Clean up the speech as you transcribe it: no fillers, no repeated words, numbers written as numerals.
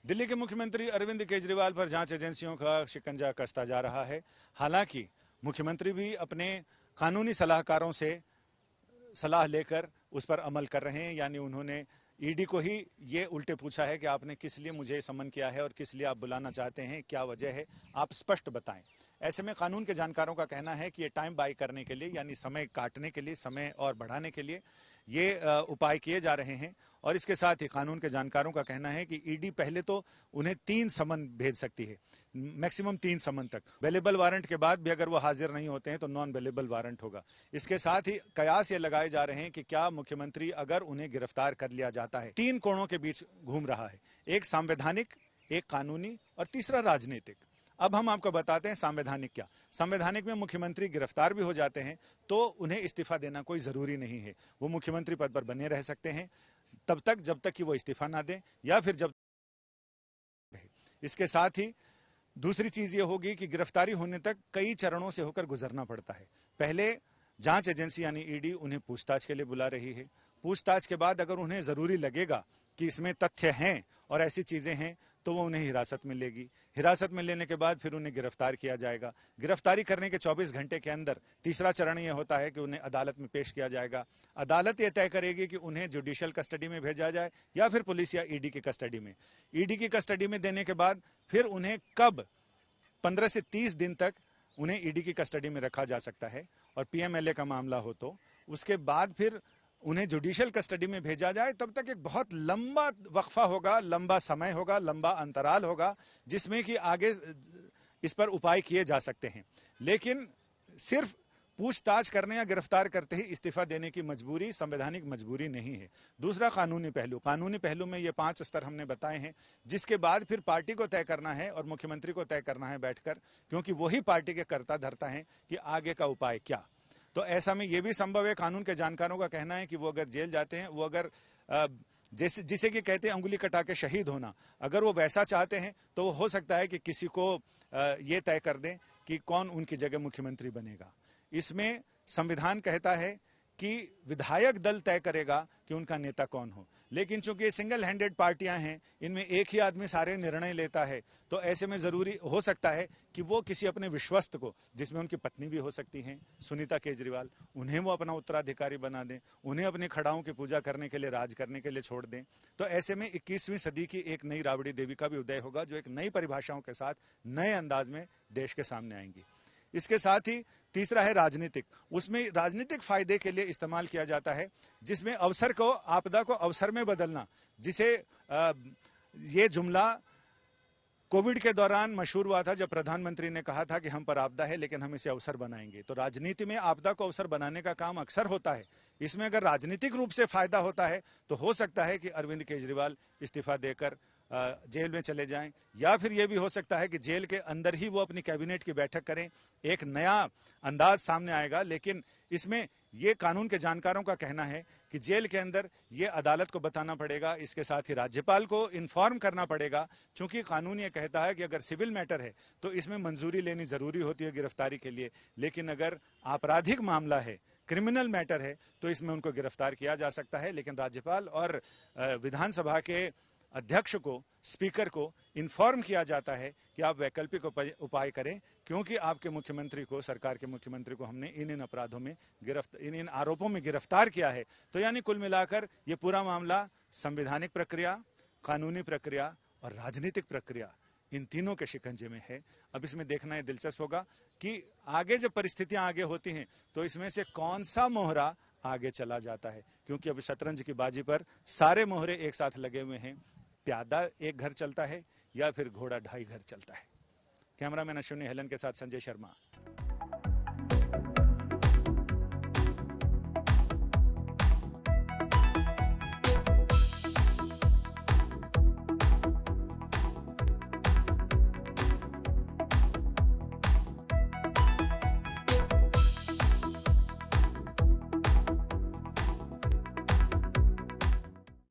दिल्ली के मुख्यमंत्री अरविंद केजरीवाल पर जांच एजेंसियों का शिकंजा कसता जा रहा है। हालांकि मुख्यमंत्री भी अपने कानूनी सलाहकारों से सलाह लेकर उस पर अमल कर रहे हैं। यानी उन्होंने ईडी को ही ये उल्टे पूछा है कि आपने किस लिए मुझे समन किया है और किस लिए आप बुलाना चाहते हैं, क्या वजह है, आप स्पष्ट बताएं। ऐसे में कानून के जानकारों का कहना है कि ये टाइम बाई करने के लिए, यानी समय काटने के लिए, समय और बढ़ाने के लिए ये उपाय किए जा रहे हैं। और इसके साथ ही कानून के जानकारों का कहना है कि ईडी पहले तो उन्हें 3 समन भेज सकती है, मैक्सिमम 3 समन तक। अवेलेबल वारंट के बाद भी अगर वो हाजिर नहीं होते हैं तो नॉन अवेलेबल वारंट होगा। इसके साथ ही कयास ये लगाए जा रहे हैं कि क्या मुख्यमंत्री अगर उन्हें गिरफ्तार कर लिया जाता है, 3 कोणों के बीच घूम रहा है, एक संवैधानिक, एक कानूनी और तीसरा राजनीतिक। अब हम आपको बताते हैं संवैधानिक क्या। संवैधानिक में मुख्यमंत्री गिरफ्तार भी हो जाते हैं तो उन्हें इस्तीफा देना कोई जरूरी नहीं है। वो मुख्यमंत्री पद पर बने रह सकते हैं तब तक जब तक कि वो इस्तीफा ना दें, या फिर जब। इसके साथ ही दूसरी चीज ये होगी कि गिरफ्तारी होने तक कई चरणों से होकर गुजरना पड़ता है। पहले जांच एजेंसी यानी ईडी उन्हें पूछताछ के लिए बुला रही है। पूछताछ के बाद अगर उन्हें जरूरी लगेगा कि इसमें तथ्य हैं और ऐसी चीजें हैं तो वो उन्हें हिरासत में लेगी। हिरासत में लेने के बाद फिर उन्हें गिरफ्तार किया जाएगा। गिरफ्तारी करने के 24 घंटे के अंदर तीसरा चरण ये होता है कि उन्हें अदालत में पेश किया जाएगा। अदालत ये तय करेगी कि उन्हें जुडिशियल कस्टडी में भेजा जाए या फिर पुलिस या ईडी की कस्टडी में। ईडी की कस्टडी में देने के बाद फिर उन्हें कब 15 से 30 दिन तक उन्हें ईडी की कस्टडी में रखा जा सकता है। और पीएमएलए का मामला हो तो उसके बाद फिर उन्हें जुडिशियल कस्टडी में भेजा जाए। तब तक एक बहुत लंबा वक्फा होगा, लंबा समय होगा, लंबा अंतराल होगा जिसमें कि आगे इस पर उपाय किए जा सकते हैं। लेकिन सिर्फ पूछताछ करने या गिरफ्तार करते ही इस्तीफा देने की मजबूरी संवैधानिक मजबूरी नहीं है। दूसरा कानूनी पहलू। कानूनी पहलू में ये 5 स्तर हमने बताए हैं, जिसके बाद फिर पार्टी को तय करना है और मुख्यमंत्री को तय करना है बैठकर, क्योंकि वही पार्टी के कर्ता धर्ता हैं कि आगे का उपाय क्या। तो ऐसा में यह भी संभव है, कानून के जानकारों का कहना है कि वो अगर जेल जाते हैं, वो अगर जिसे कि कहते हैं अंगुली कटा के शहीद होना, अगर वो वैसा चाहते हैं तो हो सकता है कि किसी को ये तय कर दें कि कौन उनकी जगह मुख्यमंत्री बनेगा। इसमें संविधान कहता है कि विधायक दल तय करेगा कि उनका नेता कौन हो, लेकिन चूंकि सिंगल हैंडेड पार्टियां हैं, इनमें एक ही आदमी सारे निर्णय लेता है, तो ऐसे में जरूरी हो सकता है कि वो किसी अपने विश्वस्त को, जिसमें उनकी पत्नी भी हो सकती हैं सुनीता केजरीवाल, उन्हें वो अपना उत्तराधिकारी बना दें, उन्हें अपनी खड़ाओं की पूजा करने के लिए, राज करने के लिए छोड़ दें। तो ऐसे में 21वीं सदी की एक नई राबड़ी देवी का भी उदय होगा, जो एक नई परिभाषाओं के साथ नए अंदाज में देश के सामने आएंगी। इसके साथ ही तीसरा है राजनीतिक। उसमें राजनीतिक फायदे के लिए इस्तेमाल किया जाता है, जिसमें अवसर को, आपदा को अवसर में बदलना, जिसे ये जुमला कोविड के दौरान मशहूर हुआ था, जब प्रधानमंत्री ने कहा था कि हम पर आपदा है लेकिन हम इसे अवसर बनाएंगे। तो राजनीति में आपदा को अवसर बनाने का काम अक्सर होता है। इसमें अगर राजनीतिक रूप से फायदा होता है तो हो सकता है कि अरविंद केजरीवाल इस्तीफा देकर जेल में चले जाएं, या फिर यह भी हो सकता है कि जेल के अंदर ही वो अपनी कैबिनेट की बैठक करें। एक नया अंदाज सामने आएगा। लेकिन इसमें ये कानून के जानकारों का कहना है कि जेल के अंदर ये अदालत को बताना पड़ेगा, इसके साथ ही राज्यपाल को इन्फॉर्म करना पड़ेगा। चूंकि कानून ये कहता है कि अगर सिविल मैटर है तो इसमें मंजूरी लेनी जरूरी होती है गिरफ्तारी के लिए, लेकिन अगर आपराधिक मामला है, क्रिमिनल मैटर है, तो इसमें उनको गिरफ्तार किया जा सकता है। लेकिन राज्यपाल और विधानसभा के अध्यक्ष को, स्पीकर को इन्फॉर्म किया जाता है कि आप वैकल्पिक उपाय करें, क्योंकि आपके मुख्यमंत्री को, सरकार के मुख्यमंत्री को हमने इन अपराधों में इन आरोपों में गिरफ्तार किया है। तो यानी कुल मिलाकर ये पूरा मामला संवैधानिक प्रक्रिया, कानूनी प्रक्रिया और राजनीतिक प्रक्रिया, इन तीनों के शिकंजे में है। अब इसमें देखना ये दिलचस्प होगा कि आगे जब परिस्थितियां आगे होती हैं तो इसमें से कौन सा मोहरा आगे चला जाता है, क्योंकि अब शतरंज की बाजी पर सारे मोहरे एक साथ लगे हुए हैं। प्यादा एक घर चलता है या फिर घोड़ा 2.5 घर चलता है। कैमरामैन अश्विनी हेलन के साथ संजय शर्मा।